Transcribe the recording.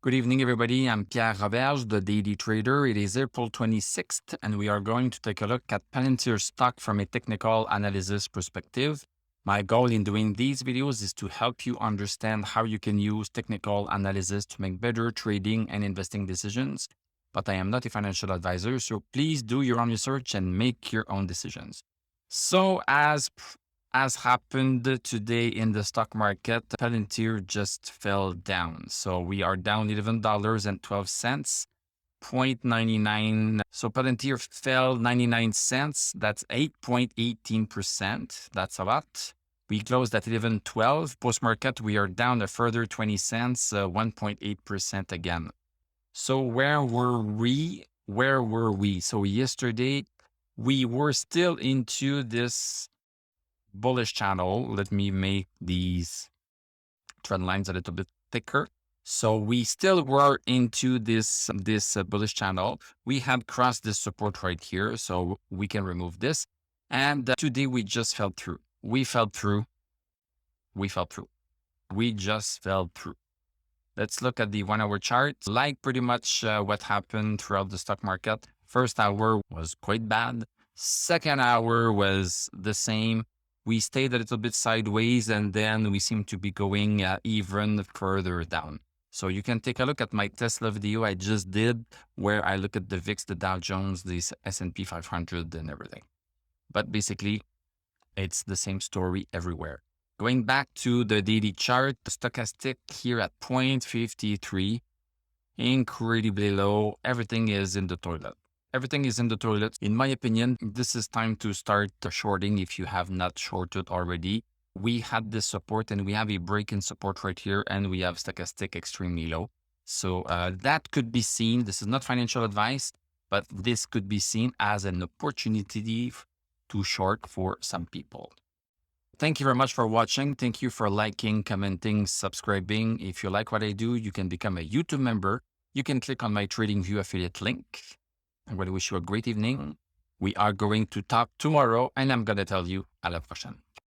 Good evening, everybody. I'm Pierre Roberge, the Daily Trader. It is April 26th, and we are going to take a look at Palantir stock from a technical analysis perspective. My goal in doing these videos is to help you understand how you can use technical analysis to make better trading and investing decisions. But I am not a financial advisor, so please do your own research and make your own decisions. So as happened today in the stock market, Palantir just fell down. So we are down $11.12, 0.99. So Palantir fell 99 cents. That's 8.18%. That's a lot. We closed at 11.12. Post-market, we are down a further 20 cents, 1.8% again. So where were we? So yesterday, we were still into this bullish channel. Let me make these trend lines a little bit thicker. So we still were into this bullish channel. We had crossed this support right here, so we can remove this. And today we just fell through. We just fell through. Let's look at the 1 hour chart. Like pretty much what happened throughout the stock market. First hour was quite bad. Second hour was the same. We stayed a little bit sideways, and then we seem to be going even further down. So you can take a look at my Tesla video I just did, where I look at the VIX, the Dow Jones, the S&P 500 and everything. But basically, it's the same story everywhere. Going back to the daily chart, the stochastic here at 0.53, incredibly low. Everything is in the toilet. Everything is in the toilet. In my opinion, this is time to start shorting if you have not shorted already. We had this support and we have a break in support right here, and we have stochastic extremely low. So that could be seen. This is not financial advice, but this could be seen as an opportunity to short for some people. Thank you very much for watching. Thank you for liking, commenting, subscribing. If you like what I do, you can become a YouTube member. You can click on my TradingView affiliate link. I'm going to wish you a great evening. We are going to talk tomorrow, and I'm going to tell you à la prochaine.